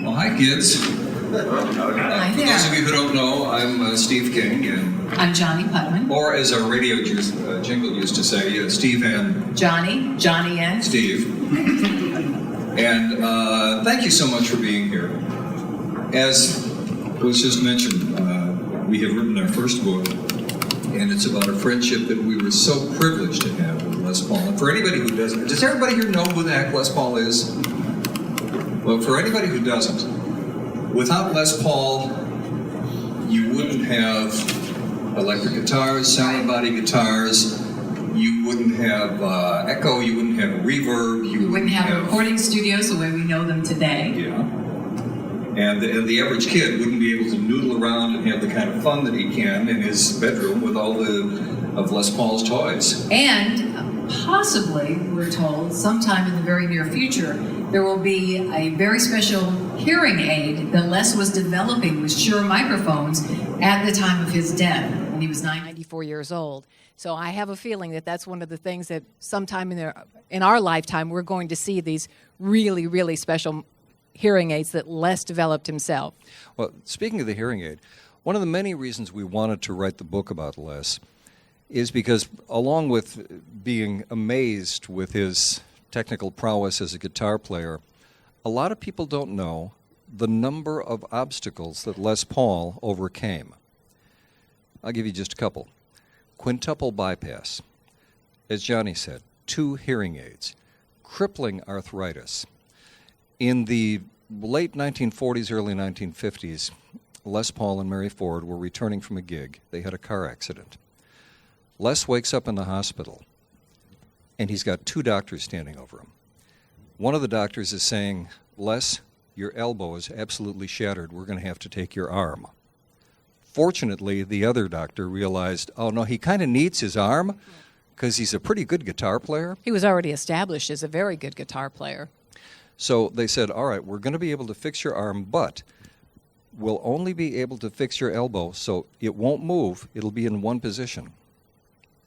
Well, hi, kids. Hi For there. those of you who don't know, I'm Steve King, and I'm Johnnie Putman. or as our radio jingle used to say, Steve and Johnny and Steve. And thank you so much for being here. As was just mentioned, we have written our first book, and it's about a friendship that we were so privileged to have with Les Paul. And for anybody who doesn't, does everybody here know who the heck Les Paul is? Well, for anybody who doesn't, without Les Paul, you wouldn't have electric guitars, sound body guitars, you wouldn't have echo, you wouldn't have reverb, we wouldn't have recording studios the way we know them today. Yeah. And the average kid wouldn't be able to noodle around and have the kind of fun that he can in his bedroom with all of Les Paul's toys. And possibly, we're told, sometime in the very near future, there will be a very special hearing aid that Les was developing with Shure microphones at the time of his death, when he was 94 years old. So I have a feeling that that's one of the things that sometime in our lifetime we're going to see these really, really special hearing aids that Les developed himself. Well, speaking of the hearing aid, one of the many reasons we wanted to write the book about Les is because, along with being amazed with his technical prowess as a guitar player, a lot of people don't know the number of obstacles that Les Paul overcame. I'll give you just a couple. Quintuple bypass. As Johnny said, 2 hearing aids. Crippling arthritis. In the late 1940s, early 1950s, Les Paul and Mary Ford were returning from a gig. They had a car accident. Les wakes up in the hospital, and he's got 2 doctors standing over him. One of the doctors is saying, Les, your elbow is absolutely shattered. We're going to have to take your arm. Fortunately, the other doctor realized, oh, no, he kind of needs his arm because he's a pretty good guitar player. He was already established as a very good guitar player. So they said, all right, we're going to be able to fix your arm, but we'll only be able to fix your elbow so it won't move. It'll be in one position.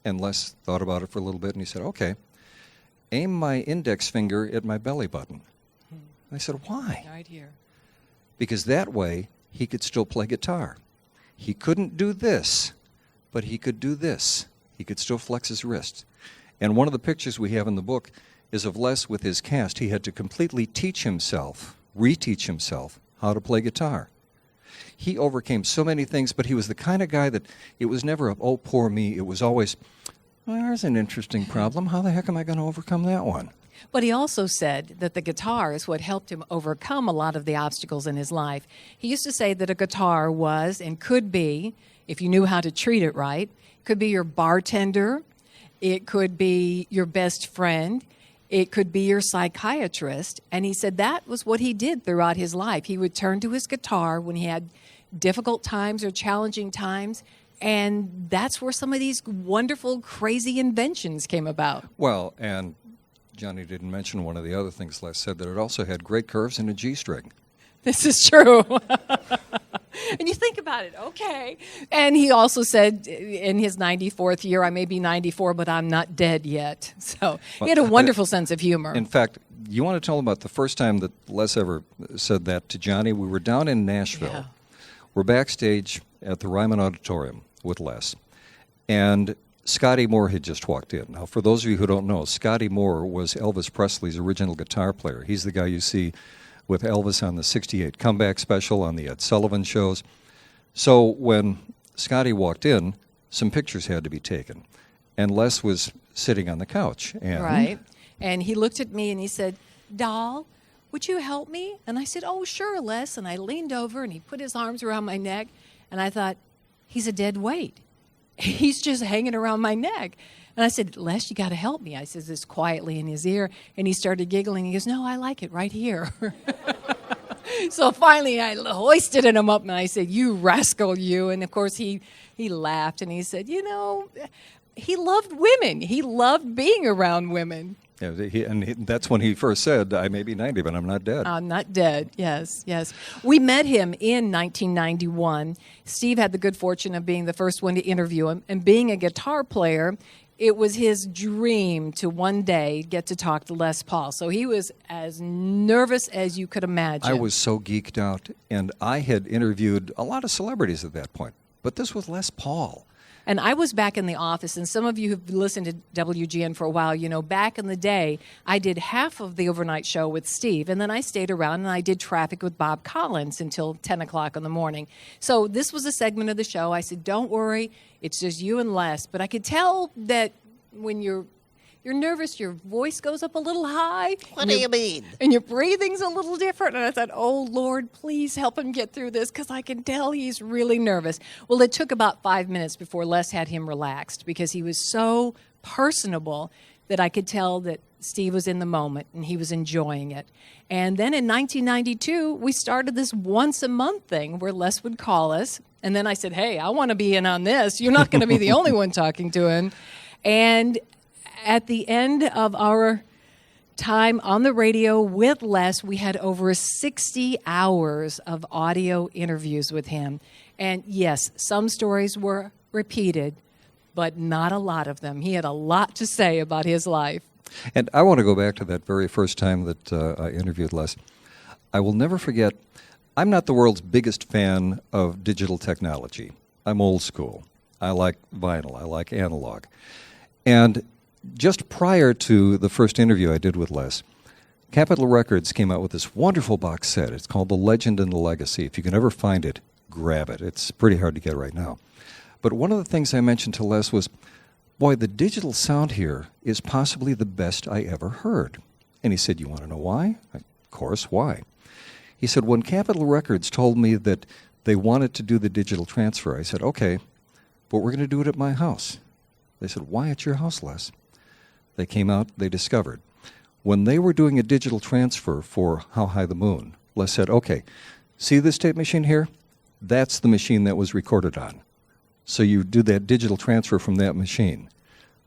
And Les thought about it for a little bit, and he said, okay, aim my index finger at my belly button. I said, why? Right here. Because that way he could still play guitar. He couldn't do this, but he could do this. He could still flex his wrist. And one of the pictures we have in the book is of Les with his cast. He had to completely teach himself, reteach himself, how to play guitar. He overcame so many things, but he was the kind of guy that it was never a, oh, poor me. It was always, well, there's an interesting problem. How the heck am I going to overcome that one? But he also said that the guitar is what helped him overcome a lot of the obstacles in his life. He used to say that a guitar was and could be, if you knew how to treat it right, could be your bartender, it could be your best friend, it could be your psychiatrist. And he said that was what he did throughout his life. He would turn to his guitar when he had difficult times or challenging times, and that's where some of these wonderful, crazy inventions came about. Well, and Johnny didn't mention one of the other things Les said, that it also had great curves and a G string. This is true. And you think about it, okay. And he also said in his 94th year, I may be 94, but I'm not dead yet. So he had a wonderful sense of humor. In fact, you want to tell them about the first time that Les ever said that to Johnny? We were down in Nashville. Yeah. We're backstage at the Ryman Auditorium with Les. And Scotty Moore had just walked in. Now, for those of you who don't know, Scotty Moore was Elvis Presley's original guitar player. He's the guy you see with Elvis on the 68 Comeback Special, on the Ed Sullivan shows. So when Scotty walked in, some pictures had to be taken. And Les was sitting on the couch. And right. And he looked at me and he said, Doll, would you help me? And I said, oh, sure, Les. And I leaned over and he put his arms around my neck. And I thought, he's a dead weight. He's just hanging around my neck. And I said, Les, you got to help me. I said this quietly in his ear. And he started giggling. He goes, no, I like it right here. So finally I hoisted him up and I said, you rascal, you. And, of course, he laughed and he said, you know, he loved women. He loved being around women. Yeah, that's when he first said, I may be 90, but I'm not dead. I'm not dead, yes, yes. We met him in 1991. Steve had the good fortune of being the first one to interview him. And being a guitar player, it was his dream to one day get to talk to Les Paul. So he was as nervous as you could imagine. I was so geeked out, and I had interviewed a lot of celebrities at that point, but this was Les Paul. And I was back in the office, and some of you who've listened to WGN for a while, you know, back in the day, I did half of the overnight show with Steve, and then I stayed around and I did traffic with Bob Collins until 10 o'clock in the morning. So this was a segment of the show. I said, don't worry, it's just you and Les. But I could tell that when you're nervous, your voice goes up a little high. What do you mean? And your breathing's a little different. And I thought, oh, Lord, please help him get through this because I can tell he's really nervous. Well, it took about 5 minutes before Les had him relaxed because he was so personable that I could tell that Steve was in the moment and he was enjoying it. And then in 1992, we started this once-a-month thing where Les would call us. And then I said, hey, I want to be in on this. You're not going to be the only one talking to him. And at the end of our time on the radio with Les, we had over 60 hours of audio interviews with him. And yes, some stories were repeated, but not a lot of them. He had a lot to say about his life. And I want to go back to that very first time that I interviewed Les. I will never forget, I'm not the world's biggest fan of digital technology. I'm old school. I like vinyl. I like analog. And just prior to the first interview I did with Les, Capitol Records came out with this wonderful box set. It's called The Legend and the Legacy. If you can ever find it, grab it. It's pretty hard to get right now. But one of the things I mentioned to Les was, boy, the digital sound here is possibly the best I ever heard. And he said, you want to know why? Of course, why? He said, when Capitol Records told me that they wanted to do the digital transfer, I said, okay, but we're going to do it at my house. They said, why at your house, Les? They came out, they discovered. When they were doing a digital transfer for How High the Moon, Les said, okay, see this tape machine here? That's the machine that was recorded on. So you do that digital transfer from that machine.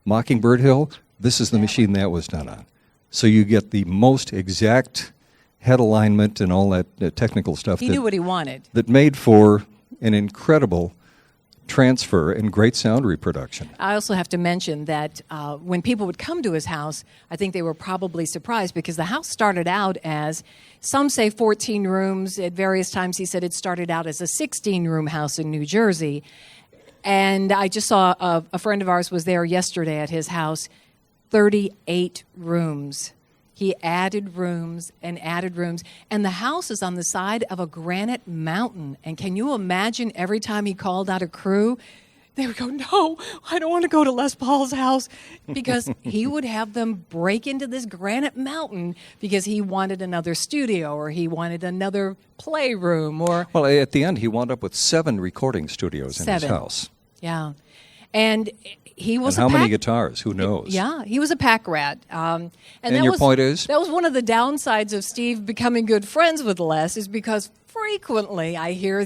Mockingbird Hill, this is the machine that was done on. So you get the most exact head alignment and all that technical stuff. He knew what he wanted. That made for an incredible transfer and great sound reproduction. I also have to mention that when people would come to his house, I think they were probably surprised because the house started out as, some say 14 rooms. At various times he said it started out as a 16-room house in New Jersey. And I just saw a friend of ours was there yesterday at his house, 38 rooms. He added rooms and added rooms. And the house is on the side of a granite mountain. And can you imagine every time he called out a crew, they would go, no, I don't want to go to Les Paul's house. Because he would have them break into this granite mountain because he wanted another studio or he wanted another playroom or... Well, at the end, he wound up with 7 recording studios in his 7. house. Yeah. And he was and how many guitars? Who knows? Yeah, he was a pack rat. And that your point is? That was one of the downsides of Steve becoming good friends with Les is because frequently I hear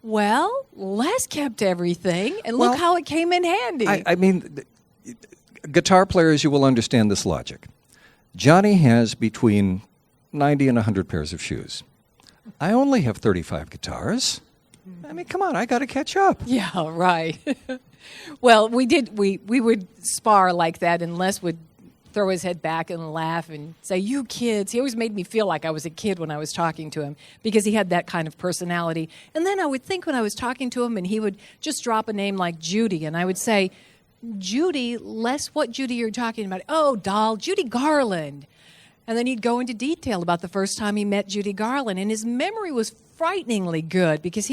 well, Les kept everything, and look how it came in handy. I mean, guitar players, you will understand this logic. Johnny has between 90 and 100 pairs of shoes. I only have 35 guitars. I mean, come on, I got to catch up. Yeah, right. Well, we would spar like that, and Les would throw his head back and laugh and say, you kids. He always made me feel like I was a kid when I was talking to him because he had that kind of personality. And then I would think when I was talking to him and he would just drop a name like Judy, and I would say, Judy, Les, what Judy are you talking about? Oh, doll, Judy Garland. And then he'd go into detail about the first time he met Judy Garland, and his memory was frighteningly good because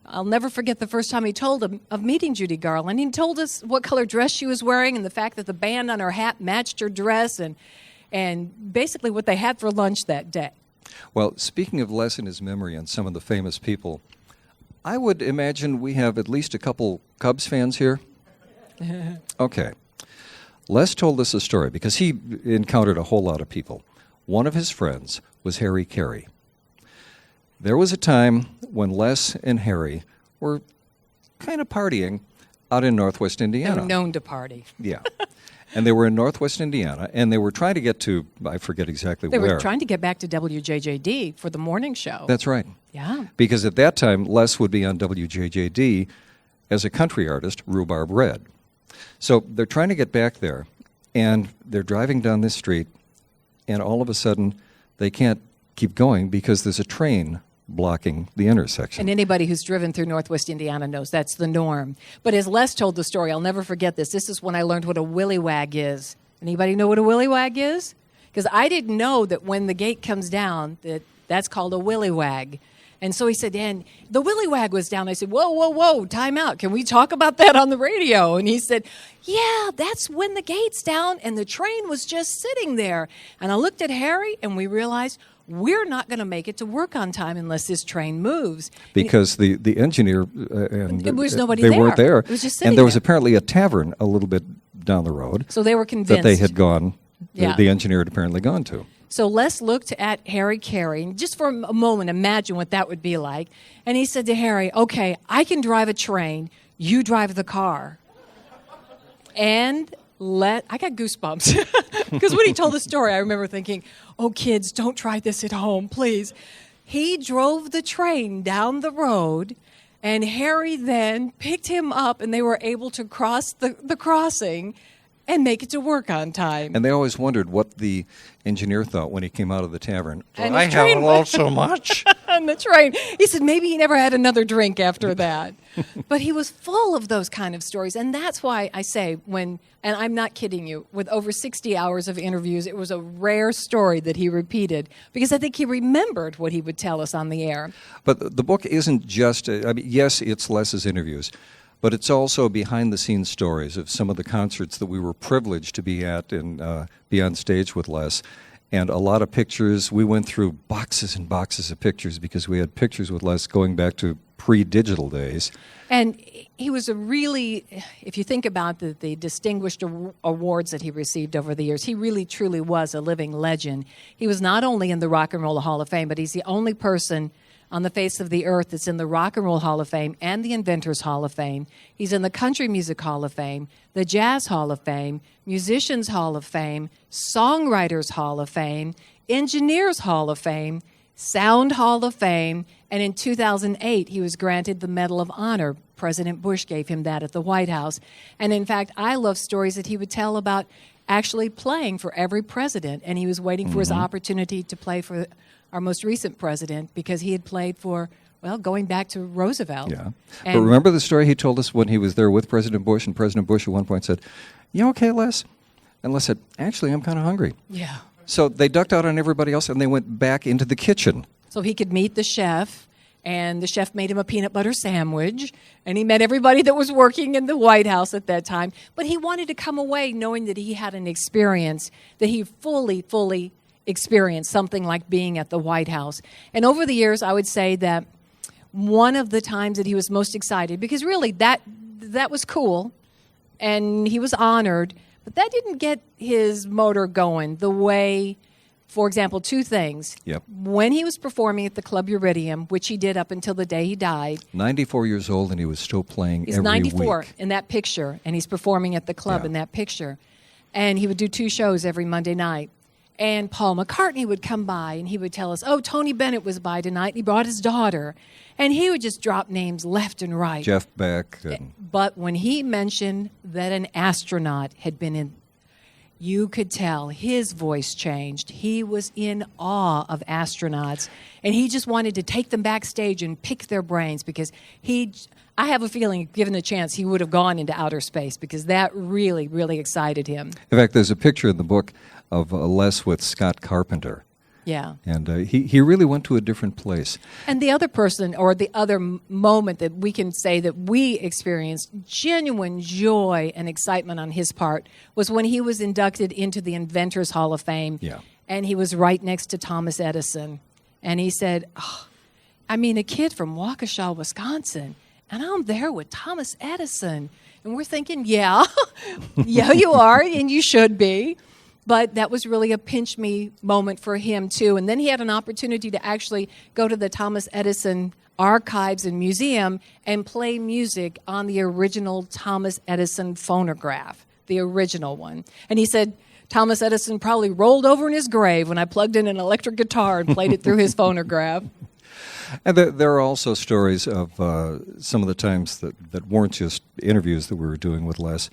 I'll never forget the first time he told him of meeting Judy Garland. He told us what color dress she was wearing and the fact that the band on her hat matched her dress and basically what they had for lunch that day. Well, speaking of Les and his memory and some of the famous people, I would imagine we have at least a couple Cubs fans here. Okay. Les told us a story because he encountered a whole lot of people. One of his friends was Harry Carey. There was a time when Les and Harry were kind of partying out in Northwest Indiana. They were known to party. Yeah. And they were in Northwest Indiana, and they were trying to get to, I forget exactly where. They were trying to get back to WJJD for the morning show. That's right. Yeah. Because at that time, Les would be on WJJD as a country artist, Rhubarb Red. So they're trying to get back there, and they're driving down this street, and all of a sudden they can't keep going because there's a train blocking the intersection. And anybody who's driven through Northwest Indiana knows that's the norm. But as Les told the story, I'll never forget this. This is when I learned what a willy wag is. Anybody know what a willy wag is? Because I didn't know that when the gate comes down, that's called a willy wag. And so he said, and the willy wag was down. I said, whoa, time out. Can we talk about that on the radio? And he said, yeah, that's when the gate's down and the train was just sitting there. And I looked at Harry and we realized we're not going to make it to work on time unless this train moves. Because the engineer and there was nobody they there. weren't there. It was just sitting and there was there. apparently a tavern a little bit down the road. So they were convinced that they had gone, Yeah. the engineer had apparently gone to. So Les looked at Harry Carey, and just for a moment, imagine what that would be like. And he said to Harry, okay, I can drive a train, you drive the car. And I got goosebumps. Because when he told the story, I remember thinking, oh, kids, don't try this at home, please. He drove the train down the road, and Harry then picked him up, and they were able to cross the crossing and make it to work on time. And they always wondered what the engineer thought when he came out of the tavern. And I his train haven't lost so much. on the train. He said maybe he never had another drink after that. But he was full of those kind of stories. And that's why I say and I'm not kidding you, with over 60 hours of interviews, it was a rare story that he repeated because I think he remembered what he would tell us on the air. But the book isn't just, yes, it's Les's interviews, but it's also behind-the-scenes stories of some of the concerts that we were privileged to be at and be on stage with Les. And a lot of pictures. We went through boxes and boxes of pictures because we had pictures with Les going back to pre-digital days. And he was a really, if you think about the distinguished awards that he received over the years, he really truly was a living legend. He was not only in the Rock and Roll Hall of Fame, but he's the only person on the face of the earth that's in the Rock and Roll Hall of Fame and the Inventors Hall of Fame. He's in the Country Music Hall of Fame, the Jazz Hall of Fame, Musicians Hall of Fame, Songwriters Hall of Fame, Engineers Hall of Fame, Sound Hall of Fame, and in 2008 he was granted the Medal of Honor. President Bush gave him that at the White House. And in fact, I love stories that he would tell about actually playing for every president, and he was waiting for his opportunity to play for our most recent president because he had played for, well, going back to Roosevelt. Yeah. But remember the story he told us when he was there with President Bush, and President Bush at one point said, "You okay, Les?" And Les said, "Actually, I'm kind of hungry." Yeah. So they ducked out on everybody else, and they went back into the kitchen. So he could meet the chef, and the chef made him a peanut butter sandwich, and he met everybody that was working in the White House at that time. But he wanted to come away knowing that he had an experience, that he fully experienced something like being at the White House. And over the years, I would say that one of the times that he was most excited, because really that was cool, and he was honored, but that didn't get his motor going the way, for example, two things. Yep. When he was performing at the Club Iridium, which he did up until the day he died. 94 years old, and he was still playing He's every 94 week. in that picture, and he's performing at the club Yeah. in that picture. And he would do 2 shows every Monday night. And Paul McCartney would come by, and he would tell us, oh, Tony Bennett was by tonight, and he brought his daughter. And he would just drop names left and right. Jeff Beck. And But when he mentioned that an astronaut had been in, you could tell his voice changed. He was in awe of astronauts, and he just wanted to take them backstage and pick their brains because I have a feeling, given the chance, he would have gone into outer space because that really, really excited him. in fact, there's a picture in the book of Les with Scott Carpenter. Yeah. And he really went to a different place. And the other person, or the other moment that we can say that we experienced genuine joy and excitement on his part was when he was inducted into the Inventors Hall of Fame. Yeah. And he was right next to Thomas Edison. And he said, a kid from Waukesha, Wisconsin, and I'm there with Thomas Edison. And we're thinking, yeah, you are, and you should be. But that was really a pinch me moment for him, too. And then he had an opportunity to actually go to the Thomas Edison Archives and Museum and play music on the original Thomas Edison phonograph, the original one. And he said Thomas Edison probably rolled over in his grave when I plugged in an electric guitar and played it through his phonograph. And there are also stories of some of the times that weren't just interviews that we were doing with Les.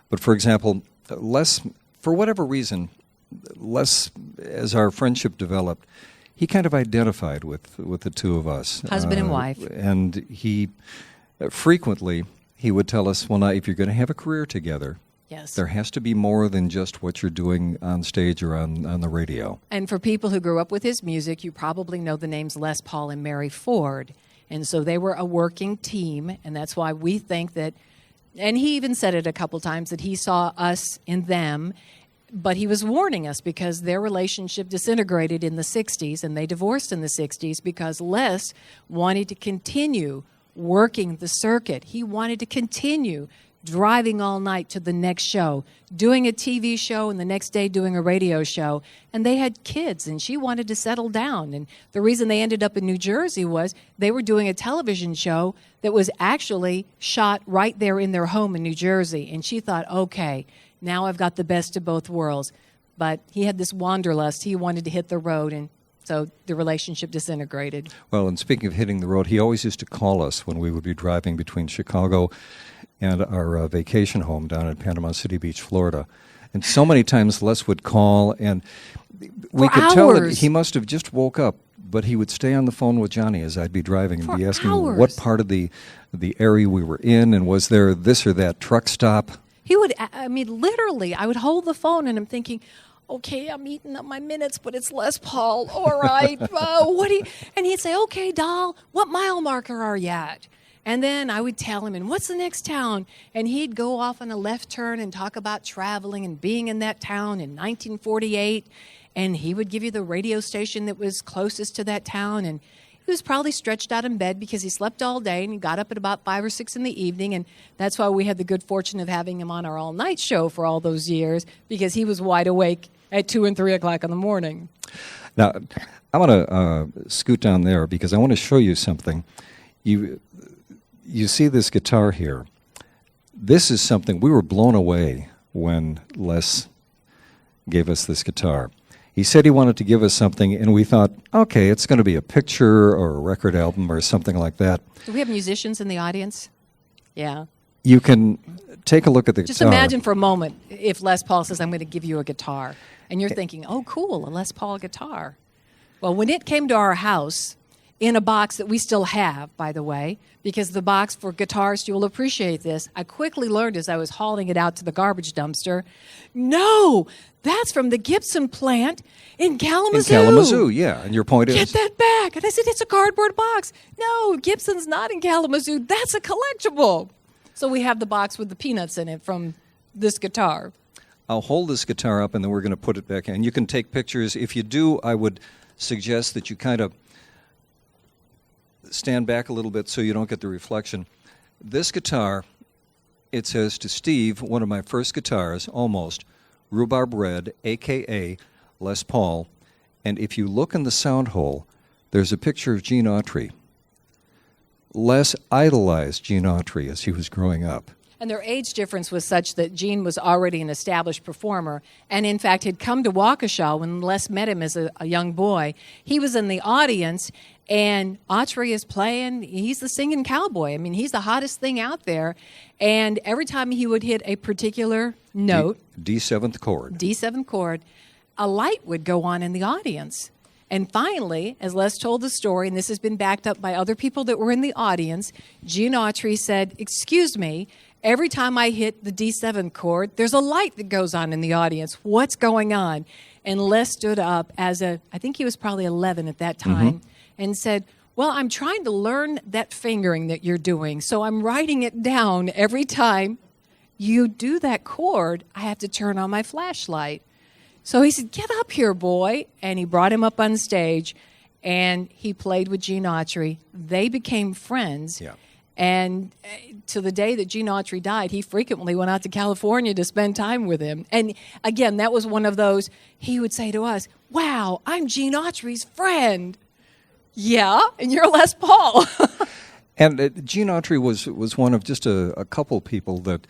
But for example, Les, for whatever reason, Les, as our friendship developed, he kind of identified with the two of us. Husband and wife. And he frequently, he would tell us, well, now, if you're going to have a career together, Yes. there has to be more than just what you're doing on stage or on the radio. And for people who grew up with his music, you probably know the names Les Paul and Mary Ford. And so they were a working team, and that's why we think that, and he even said it a couple times, that he saw us in them, but he was warning us because their relationship disintegrated in the 60s, and they divorced in the 60s because Les wanted to continue working the circuit. He wanted to continue driving all night to the next show, doing a TV show, and the next day doing a radio show. And they had kids, and she wanted to settle down. And the reason they ended up in New Jersey was they were doing a television show that was actually shot right there in their home in New Jersey. And she thought, okay, now I've got the best of both worlds. But he had this wanderlust. He wanted to hit the road, and so the relationship disintegrated. Well, and speaking of hitting the road, he always used to call us when we would be driving between Chicago and our vacation home down in Panama City Beach, Florida. And so many times Les would call, and we could tell that he must have just woke up, but he would stay on the phone with Johnny as I'd be driving and be asking what part of the area we were in, and was there this or that truck stop. He would, I mean, literally, I would hold the phone and I'm thinking, okay, I'm eating up my minutes, but it's Les Paul. All right. And he'd say, okay, doll, what mile marker are you at? And then I would tell him, and what's the next town? And he'd go off on a left turn and talk about traveling and being in that town in 1948. And he would give you the radio station that was closest to that town. And he was probably stretched out in bed because he slept all day, and he got up at about 5 or 6 in the evening. And that's why we had the good fortune of having him on our all-night show for all those years, because he was wide awake at 2 and 3 o'clock in the morning. Now, I want to scoot down there because I want to show you something. You see this guitar here. This is something, we were blown away when Les gave us this guitar. He said he wanted to give us something, and we thought, okay, it's going to be a picture or a record album or something like that. Do we have musicians in the audience? Yeah. You can take a look at the Just guitar. imagine for a moment if Les Paul says, I'm going to give you a guitar. And you're thinking, oh, cool, a Les Paul guitar. Well, when it came to our house, in a box that we still have, by the way, because the box for guitars, you'll appreciate this, I quickly learned as I was hauling it out to the garbage dumpster, no, that's from the Gibson plant in Kalamazoo. In Kalamazoo, yeah. And your point is? Get that back. And I said, it's a cardboard box. No, Gibson's not in Kalamazoo. That's a collectible. So we have the box with the peanuts in it from this guitar. I'll hold this guitar up, and then we're going to put it back in. You can take pictures. If you do, I would suggest that you kind of stand back a little bit so you don't get the reflection. This guitar, it says to Steve, one of my first guitars, almost, Rhubarb Red, a.k.a. Les Paul. And if you look in the sound hole, there's a picture of Gene Autry. Les idolized Gene Autry as he was growing up. And their age difference was such that Gene was already an established performer and, in fact, had come to Waukesha when Les met him as a young boy. He was in the audience, and Autry is playing. He's the singing cowboy. I mean, he's the hottest thing out there. And every time he would hit a particular note, D7th chord, a light would go on in the audience. And finally, as Les told the story, and this has been backed up by other people that were in the audience, Gene Autry said, excuse me, every time I hit the D7 chord, there's a light that goes on in the audience. What's going on? And Les stood up I think he was probably 11 at that time, and said, well, I'm trying to learn that fingering that you're doing, so I'm writing it down every time you do that chord, I have to turn on my flashlight. So he said, get up here, boy. And he brought him up on stage, and he played with Gene Autry. They became friends. Yeah. And to the day that Gene Autry died, he frequently went out to California to spend time with him. And again, that was one of those, he would say to us, wow, I'm Gene Autry's friend. Yeah, and you're Les Paul. And Gene Autry was one of just a couple people that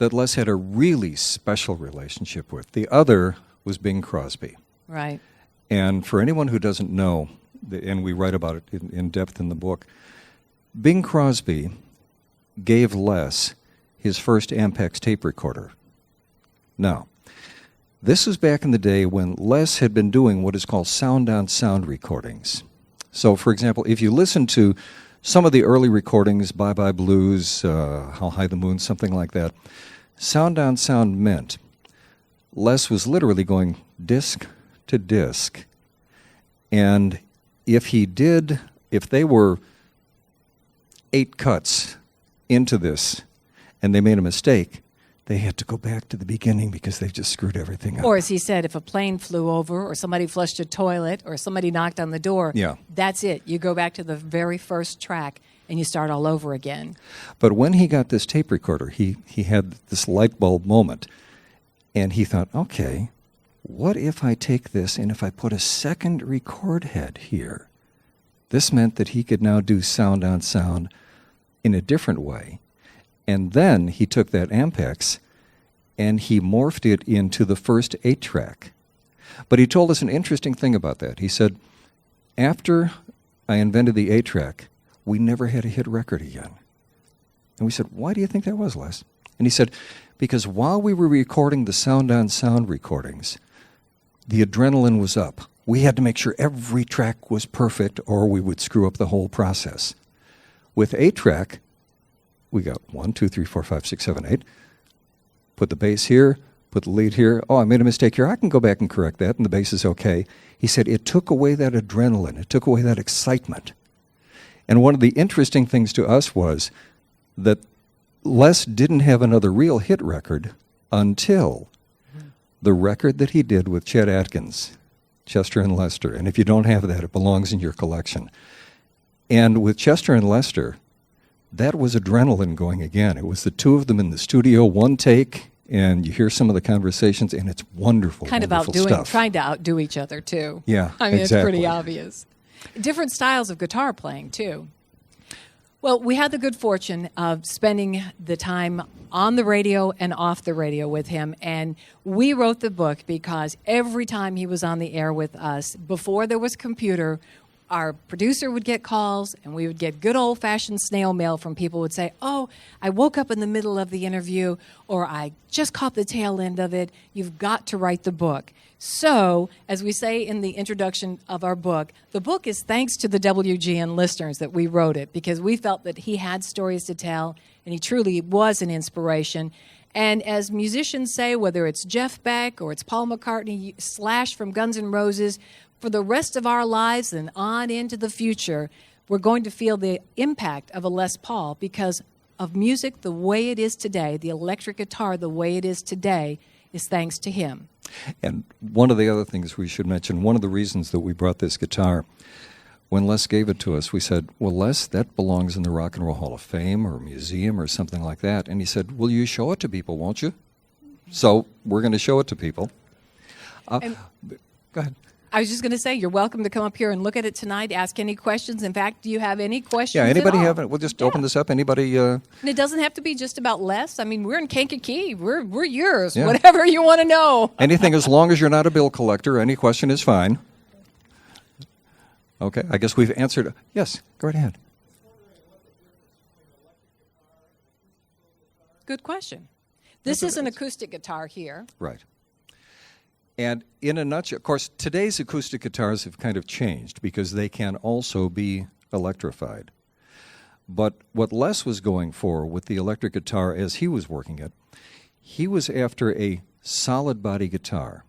Les had a really special relationship with. The other was Bing Crosby. Right. And for anyone who doesn't know, and we write about it in depth in the book. Bing Crosby gave Les his first Ampex tape recorder. Now, this was back in the day when Les had been doing what is called sound-on-sound recordings. So, for example, if you listen to some of the early recordings, Bye Bye Blues, How High the Moon, something like that, sound-on-sound meant Les was literally going disc to disc. And if they were 8 cuts into this and they made a mistake, they had to go back to the beginning because they just screwed everything up. Or as he said, if a plane flew over or somebody flushed a toilet or somebody knocked on the door, that's it. You go back to the very first track and you start all over again. But when he got this tape recorder, he had this light bulb moment. And he thought, okay, what if I take this and if I put a second record head here? This meant that he could now do sound on sound in a different way. And then he took that Ampex and he morphed it into the first 8-track. But he told us an interesting thing about that. He said, after I invented the 8-track, we never had a hit record again. And we said, why do you think that was, Les? And he said, because while we were recording the sound-on-sound recordings, the adrenaline was up. We had to make sure every track was perfect or we would screw up the whole process. With 8-track, we got 1, 2, 3, 4, 5, 6, 7, 8. Put the bass here, put the lead here. Oh, I made a mistake here. I can go back and correct that, and the bass is okay. He said it took away that adrenaline. It took away that excitement. And one of the interesting things to us was that Les didn't have another real hit record until the record that he did with Chet Atkins, Chester and Lester. And if you don't have that, it belongs in your collection. And with Chester and Lester, that was adrenaline going again. It was the two of them in the studio, one take, and you hear some of the conversations, and it's wonderful, kind of wonderful stuff. Trying to outdo each other, too. Yeah, I mean, exactly. It's pretty obvious. Different styles of guitar playing, too. Well, we had the good fortune of spending the time on the radio and off the radio with him, and we wrote the book because every time he was on the air with us, before there was a computer, our producer would get calls, and we would get good old-fashioned snail mail from people who would say, oh, I woke up in the middle of the interview, or I just caught the tail end of it. You've got to write the book. So, as we say in the introduction of our book, the book is thanks to the WGN listeners that we wrote it, because we felt that he had stories to tell, and he truly was an inspiration. And as musicians say, whether it's Jeff Beck or it's Paul McCartney, Slash from Guns N' Roses, for the rest of our lives and on into the future, we're going to feel the impact of a Les Paul because of music the way it is today, the electric guitar the way it is today, is thanks to him. And one of the other things we should mention, one of the reasons that we brought this guitar, when Les gave it to us, we said, well, Les, that belongs in the Rock and Roll Hall of Fame or museum or something like that. And he said, will you show it to people, won't you? So we're going to show it to people. Go ahead. I was just going to say, you're welcome to come up here and look at it tonight, ask any questions. In fact, do you have any questions? Yeah, anybody at all? have it? We'll just open this up. Anybody? And it doesn't have to be just about Les. I mean, we're in Kankakee. We're yours. Yeah. Whatever you want to know. Anything, as long as you're not a bill collector, any question is fine. Okay, I guess we've answered. Yes, go right ahead. Good question. This is an acoustic guitar here. Right. And in a nutshell, of course, today's acoustic guitars have kind of changed because they can also be electrified. But what Les was going for with the electric guitar as he was working it, he was after a solid body guitar.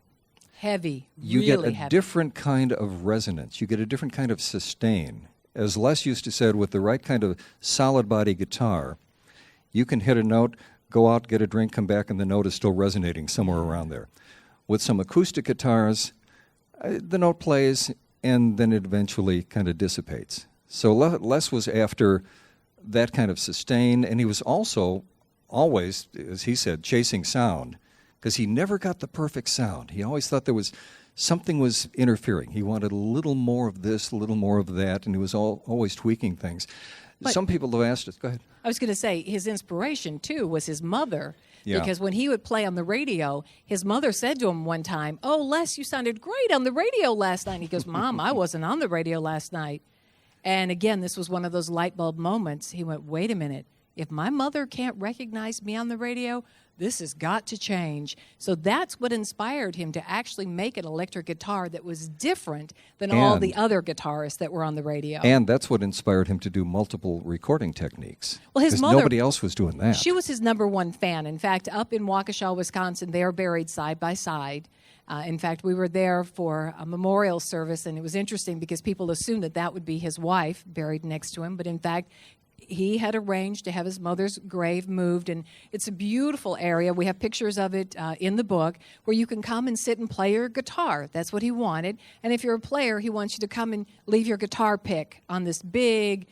Heavy, You really get a heavy. different kind of resonance. You get a different kind of sustain. As Les used to say, with the right kind of solid body guitar, you can hit a note, go out, get a drink, come back, and the note is still resonating somewhere around there. With some acoustic guitars, the note plays, and then it eventually kind of dissipates. So Les was after that kind of sustain, and he was also always, as he said, chasing sound, because he never got the perfect sound. He always thought something was interfering. He wanted a little more of this, a little more of that, and he was always tweaking things. Some people have asked us. Go ahead. I was going to say his inspiration, too, was his mother. Yeah. Because when he would play on the radio, his mother said to him one time, "Oh, Les, you sounded great on the radio last night." And he goes, "Mom, I wasn't on the radio last night." And again, this was one of those light bulb moments. He went, "Wait a minute. If my mother can't recognize me on the radio, this has got to change." So that's what inspired him to actually make an electric guitar that was different than all the other guitarists that were on the radio. And that's what inspired him to do multiple recording techniques. Well, his 'cause mother, nobody else was doing that. She was his number one fan. In fact, up in Waukesha, Wisconsin, they are buried side by side. In fact, we were there for a memorial service, and it was interesting because people assumed that that would be his wife buried next to him. But in fact, he had arranged to have his mother's grave moved, and it's a beautiful area. We have pictures of it in the book where you can come and sit and play your guitar. That's what he wanted. And if you're a player, he wants you to come and leave your guitar pick on this big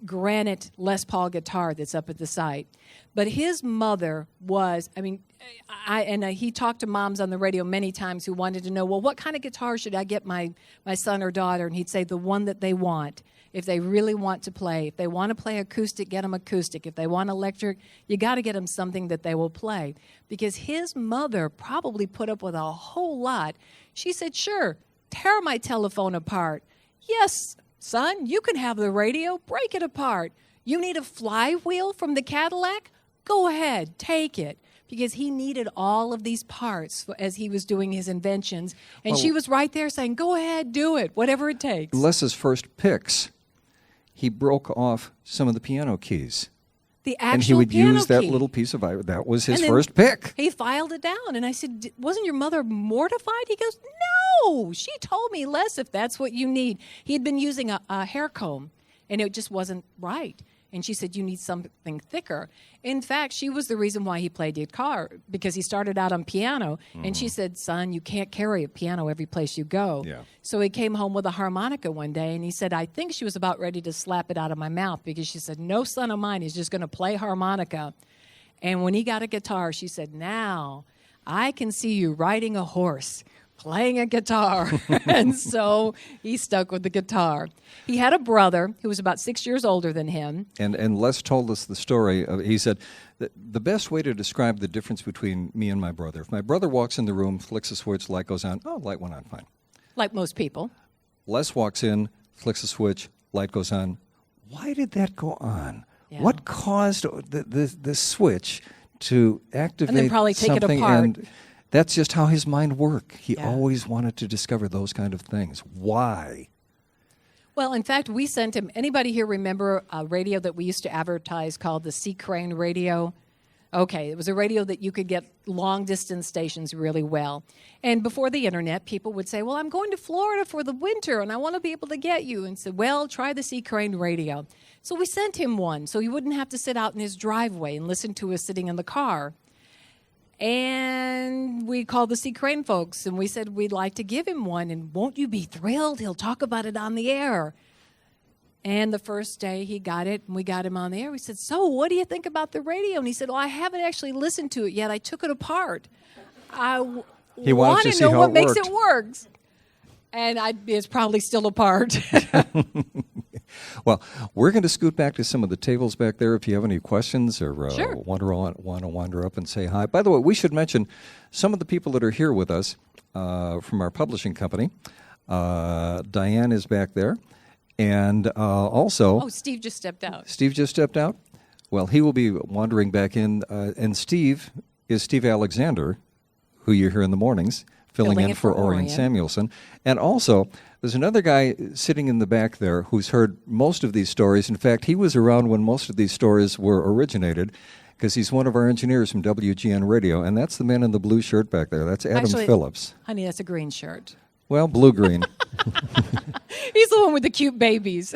granite Les Paul guitar that's up at the site. But his mother was, he talked to moms on the radio many times who wanted to know, well, what kind of guitar should I get my son or daughter? And he'd say the one that they want. If they really want to play. If they want to play acoustic, get them acoustic. If they want electric, you got to get them something that they will play. Because his mother probably put up with a whole lot. She said, "Sure, tear my telephone apart. Yes, son, you can have the radio. Break it apart. You need a flywheel from the Cadillac? Go ahead, take it." Because he needed all of these parts as he was doing his inventions. And she was right there saying, "Go ahead, do it, whatever it takes." Les's first picks, he broke off some of the piano keys. The actual and he would piano use that key. little piece of ivory. That was his And then first pick. He filed it down. And I said, "Wasn't your mother mortified?" He goes, "No, she told me, Les, if that's what you need." He had been using a hair comb, and it just wasn't right. And she said, "You need something thicker." In fact, she was the reason why he played guitar, because he started out on piano. And she said, "Son, you can't carry a piano every place you go." Yeah. So he came home with a harmonica one day, and he said, I think she was about ready to slap it out of my mouth, because she said, "No son of mine is just going to play harmonica." And when he got a guitar, she said, "Now I can see you riding a horse, playing a guitar." And so he stuck with the guitar. He had a brother who was about 6 years older than him. And Les told us the story. He said, the best way to describe the difference between me and my brother, if my brother walks in the room, flicks a switch, light goes on, oh, light went on, fine. Like most people. Les walks in, flicks a switch, light goes on. Why did that go on? Yeah. What caused the switch to activate And then probably take it something? apart. And that's just how his mind worked. He Yeah. always wanted to discover those kind of things. Why? Well, in fact, we sent him. Anybody here remember a radio that we used to advertise called the Sea Crane radio? Okay, it was a radio that you could get long-distance stations really well. And before the internet, people would say, "Well, I'm going to Florida for the winter, and I want to be able to get you." And said, "Well, try the Sea Crane radio." So we sent him one, so he wouldn't have to sit out in his driveway and listen to us sitting in the car. And we called the Sea Crane folks, and we said, "We'd like to give him one, and won't you be thrilled? He'll talk about it on the air." And the first day he got it, and we got him on the air. We said, "So what do you think about the radio?" And he said, "Well, I haven't actually listened to it yet. I took it apart. He wanted want to to see know how what it makes worked." it work." And it's probably still apart. Well, we're going to scoot back to some of the tables back there if you have any questions or Sure. want to wander up and say hi. By the way, we should mention some of the people that are here with us from our publishing company. Diane is back there. And also... Oh, Steve just stepped out. Steve just stepped out? Well, he will be wandering back in. And Steve is Steve Alexander, who you hear in the mornings, filling in for Orion Samuelson. And also, there's another guy sitting in the back there who's heard most of these stories. In fact, he was around when most of these stories were originated, because he's one of our engineers from WGN Radio, and that's the man in the blue shirt back there. That's Adam Actually, Phillips. Honey, that's a green shirt. Well, blue-green. He's the one with the cute babies.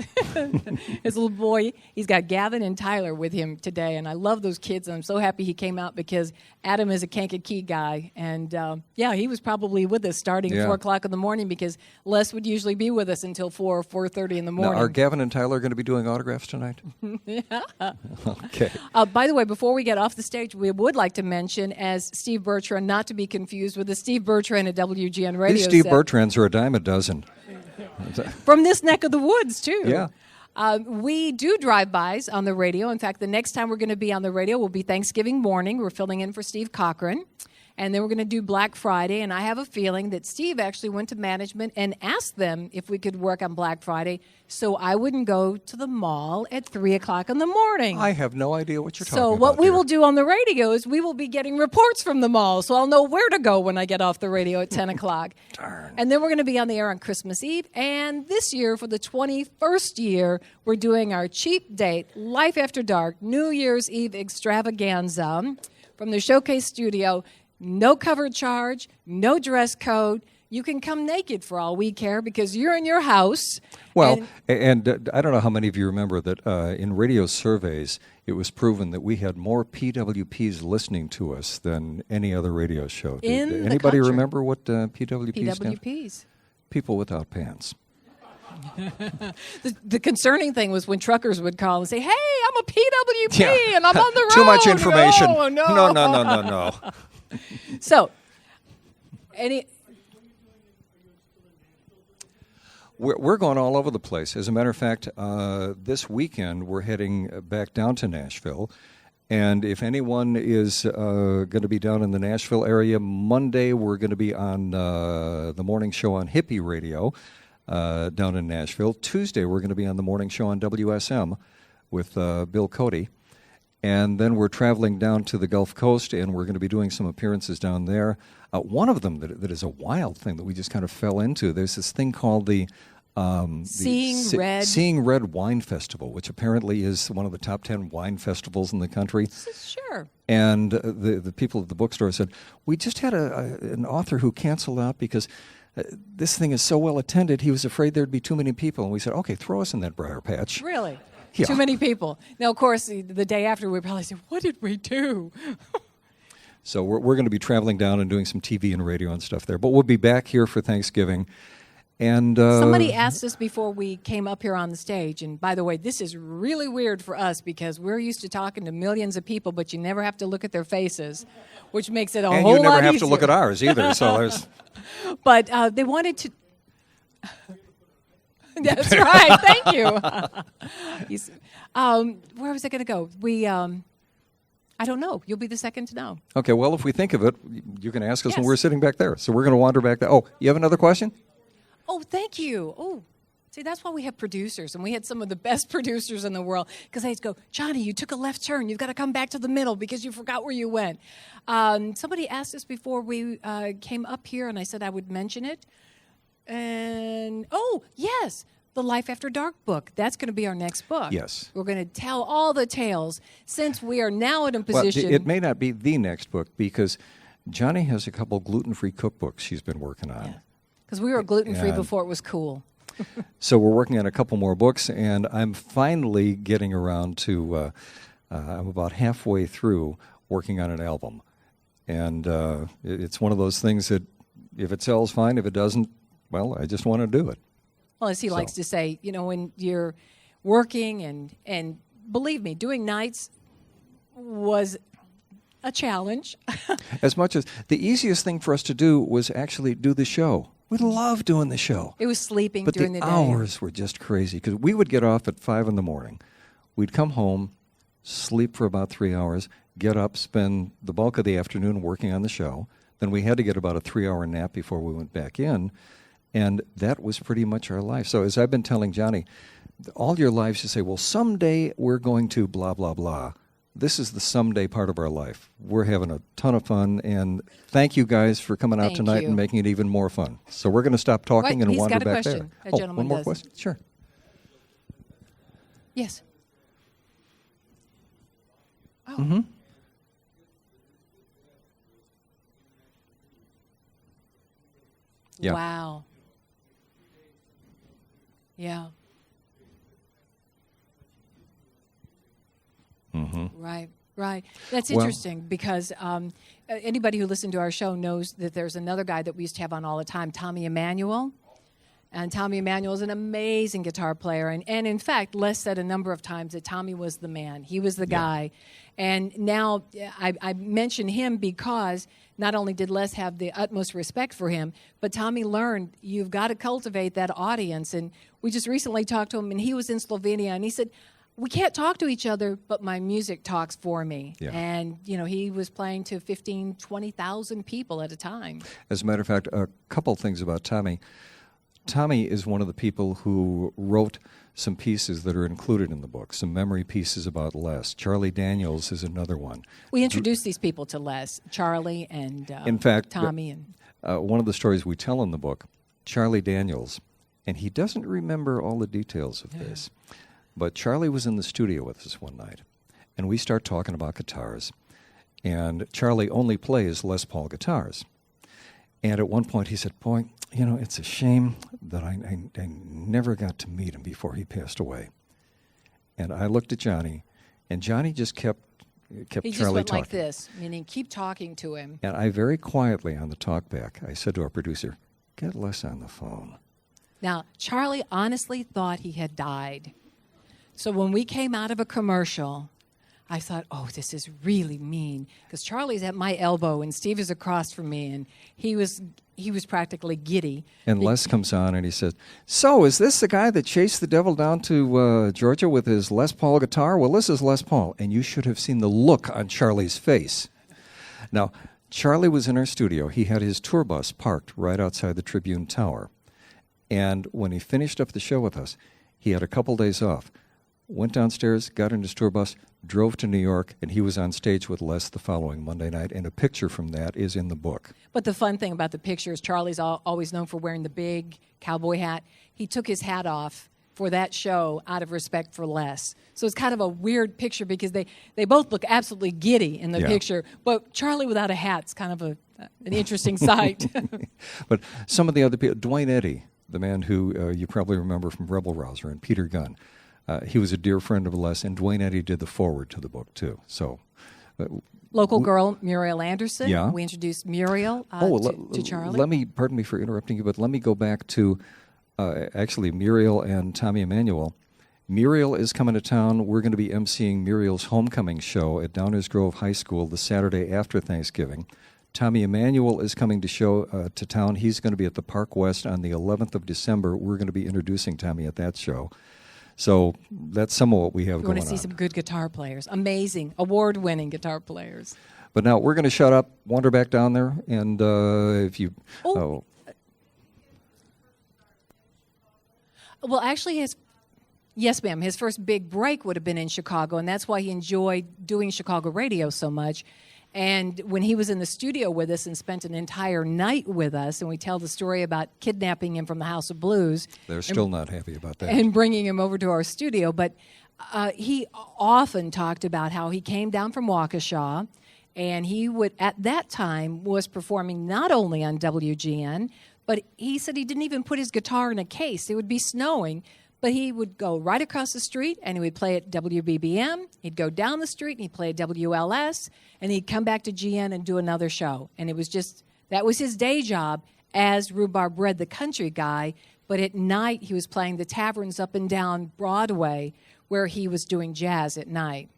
His little boy, he's got Gavin and Tyler with him today, and I love those kids, and I'm so happy he came out because Adam is a Kankakee guy, and he was probably with us starting at 4 o'clock in the morning, because Les would usually be with us until 4 or 4:30 in the morning. Now, are Gavin and Tyler going to be doing autographs tonight? Yeah. Okay. By the way, before we get off the stage, we would like to mention, as Steve Bertrand, not to be confused with the Steve Bertrand at WGN Radio. These Steve Bertrands are a dime a dozen. From this neck of the woods, too. Yeah. We do drive-bys on the radio. In fact, the next time we're going to be on the radio will be Thanksgiving morning. We're filling in for Steve Cochran. And then we're going to do Black Friday. And I have a feeling that Steve actually went to management and asked them if we could work on Black Friday so I wouldn't go to the mall at 3 o'clock in the morning. I have no idea what you're talking about. So what we here. will do on the radio is we will be getting reports from the mall, so I'll know where to go when I get off the radio at 10 o'clock. Darn. And then we're going to be on the air on Christmas Eve. And this year, for the 21st year, we're doing our cheap date, Life After Dark, New Year's Eve extravaganza from the Showcase Studio. No cover charge, no dress code. You can come naked for all we care because you're in your house. Well, and I don't know how many of you remember that in radio surveys, it was proven that we had more PWPs listening to us than any other radio show. In Did the anybody country. remember what PWPs stand for? PWPs. People without pants. The concerning thing was when truckers would call and say, "Hey, I'm a PWP and I'm on the road." Too much information. Oh, no. No. So, We're going all over the place. As a matter of fact, this weekend we're heading back down to Nashville. And if anyone is going to be down in the Nashville area, Monday we're going to be on the morning show on Hippie Radio down in Nashville. Tuesday we're going to be on the morning show on WSM with Bill Cody. And then we're traveling down to the Gulf Coast, and we're going to be doing some appearances down there. One of them that is a wild thing that we just kind of fell into, there's this thing called the Seeing Red Wine Festival, which apparently is one of the top 10 wine festivals in the country. Sure. And the people at the bookstore said, we just had an author who canceled out because this thing is so well attended, he was afraid there'd be too many people. And we said, okay, throw us in that briar patch. Really? Yeah. Too many people. Now, of course, the day after, we probably said, what did we do? So we're going to be traveling down and doing some TV and radio and stuff there. But we'll be back here for Thanksgiving. And somebody asked us before we came up here on the stage, and by the way, this is really weird for us because we're used to talking to millions of people, but you never have to look at their faces, which makes it a whole lot easier. And you never have to look at ours either. So there's. But they wanted to. That's right. Thank you. Where was I going to go? I don't know. You'll be the second to know. Okay. Well, if we think of it, you can ask us when Yes. we're sitting back there. So we're going to wander back there. Oh, you have another question? Oh, thank you. Oh, see, that's why we have producers, and we had some of the best producers in the world because they'd go, Johnny, you took a left turn. You've got to come back to the middle because you forgot where you went. Somebody asked us before we came up here, and I said I would mention it. And, oh, yes, the Life After Dark book. That's going to be our next book. Yes. We're going to tell all the tales since we are now in a position. Well, it may not be the next book because Johnny has a couple gluten-free cookbooks she's been working on. Because we were gluten-free And- before it was cool. So we're working on a couple more books, and I'm finally getting around to, I'm about halfway through working on an album. And it's one of those things that if it sells, fine. If it doesn't, well, I just want to do it. Well, as he likes to say, you know, when you're working and believe me, doing nights was a challenge. As much as the easiest thing for us to do was actually do the show. We love doing the show. It was sleeping But during the the day. hours were just crazy because we would get off at 5 in the morning. We'd come home, sleep for about 3 hours, get up, spend the bulk of the afternoon working on the show. Then we had to get about a 3-hour nap before we went back in. And that was pretty much our life. So as I've been telling Johnny, all your lives you say, well, someday we're going to blah, blah, blah. This is the someday part of our life. We're having a ton of fun, and thank you guys for coming out Thank tonight you. and making it even more fun. So we're going to stop talking and He's wander got a back question. there. That gentleman one more does. question? Sure. Yes. Oh. Mm-hmm. Yeah. Wow. Yeah. Mm-hmm. Right. That's Well- interesting because anybody who listened to our show knows that there's another guy that we used to have on all the time, Tommy Emmanuel. And Tommy Emmanuel is an amazing guitar player. And in fact, Les said a number of times that Tommy was the man. He was the guy. And now I mention him because not only did Les have the utmost respect for him, but Tommy learned you've got to cultivate that audience. And we just recently talked to him, and he was in Slovenia, and he said, we can't talk to each other, but my music talks for me. Yeah. And, he was playing to 15, 20,000 people at a time. As a matter of fact, a couple things about Tommy. Tommy is one of the people who wrote some pieces that are included in the book, some memory pieces about Les. Charlie Daniels is another one. We introduced these people to Les, Charlie and in fact, Tommy. And one of the stories we tell in the book, Charlie Daniels, and he doesn't remember all the details of this, but Charlie was in the studio with us one night, and we start talking about guitars, and Charlie only plays Les Paul guitars. And at one point he said, boy, it's a shame that I never got to meet him before he passed away. And I looked at Johnny, and Johnny just kept he Charlie just went talking. like this, meaning keep talking to him. And I very quietly on the talkback, I said to our producer, get Les on the phone. Now, Charlie honestly thought he had died. So when we came out of a commercial, I thought, oh, this is really mean. Because Charlie's at my elbow and Steve is across from me, and he was practically giddy. And Les comes on and he says, so is this the guy that chased the devil down to Georgia with his Les Paul guitar? Well, this is Les Paul. And you should have seen the look on Charlie's face. Now, Charlie was in our studio. He had his tour bus parked right outside the Tribune Tower. And when he finished up the show with us, he had a couple days off. Went downstairs, got in his tour bus, drove to New York, and he was on stage with Les the following Monday night, and a picture from that is in the book. But the fun thing about the picture is Charlie's always known for wearing the big cowboy hat. He took his hat off for that show out of respect for Les. So it's kind of a weird picture because they both look absolutely giddy in the picture, but Charlie without a hat's kind of an interesting sight. But some of the other people, Dwayne Eddy, the man who you probably remember from Rebel Rouser, and Peter Gunn, he was a dear friend of Les, and Dwayne Eddy did the foreword to the book, too. So, Local girl, Muriel Anderson. Yeah. We introduced Muriel to Charlie. Let me, pardon me for interrupting you, but let me go back to actually Muriel and Tommy Emmanuel. Muriel is coming to town. We're going to be emceeing Muriel's homecoming show at Downers Grove High School the Saturday after Thanksgiving. Tommy Emmanuel is coming to town. He's going to be at the Park West on the 11th of December. We're going to be introducing Tommy at that show. So that's some of what we have We going on. want to see some good guitar players. Amazing, award-winning guitar players. But now we're going to shut up, wander back down there, and if you... Well, actually, yes, ma'am. His first big break would have been in Chicago, and that's why he enjoyed doing Chicago radio so much. And when he was in the studio with us and spent an entire night with us, and we tell the story about kidnapping him from the House of Blues. They're still not happy about that. And bringing him over to our studio. But he often talked about how he came down from Waukesha, and he would, at that time, was performing not only on WGN, but he said he didn't even put his guitar in a case. It would be snowing. But he would go right across the street, and he would play at WBBM. He'd go down the street, and he'd play at WLS, and he'd come back to GN and do another show. And it was just, that was his day job as Rhubarb Red, the country guy. But at night, he was playing the taverns up and down Broadway, where he was doing jazz at night.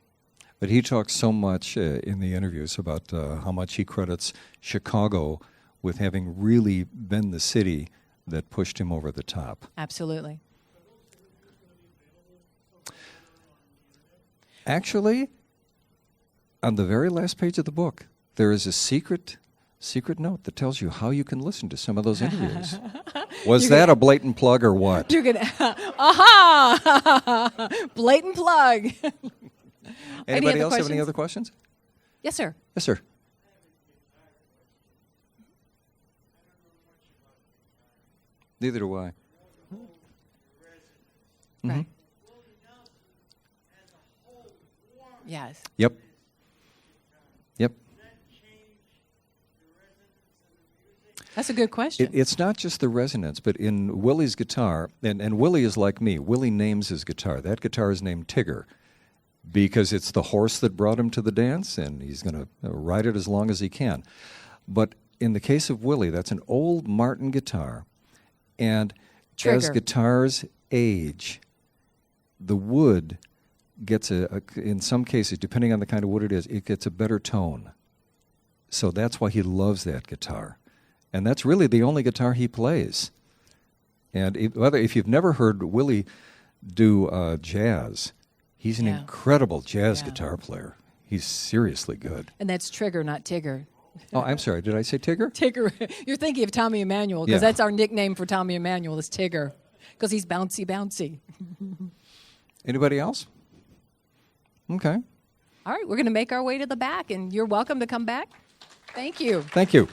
But he talks so much in the interviews about how much he credits Chicago with having really been the city that pushed him over the top. Absolutely. Actually, on the very last page of the book, there is a secret note that tells you how you can listen to some of those interviews. Was that a blatant plug or what? You're gonna, aha! Blatant plug. Anybody else have any other questions? Yes, sir. Yes, sir. Neither do I. Right. Yes. Yep. Yep. That's a good question. It's not just the resonance, but in Willie's guitar, and Willie is like me. Willie names his guitar. That guitar is named Tigger because it's the horse that brought him to the dance, and he's going to ride it as long as he can. But in the case of Willie, that's an old Martin guitar, and Trigger. as guitars age, the wood gets in some cases, depending on the kind of wood it is, it gets a better tone. So that's why he loves that guitar. And that's really the only guitar he plays. And if you've never heard Willie do jazz, he's an incredible jazz guitar player. He's seriously good. And that's Trigger, not Tigger. Oh, I'm sorry. Did I say Tigger? Tigger. You're thinking of Tommy Emmanuel, because that's our nickname for Tommy Emmanuel is Tigger, because he's bouncy, bouncy. Anybody else? Okay. All right, we're going to make our way to the back, and you're welcome to come back. Thank you. Thank you.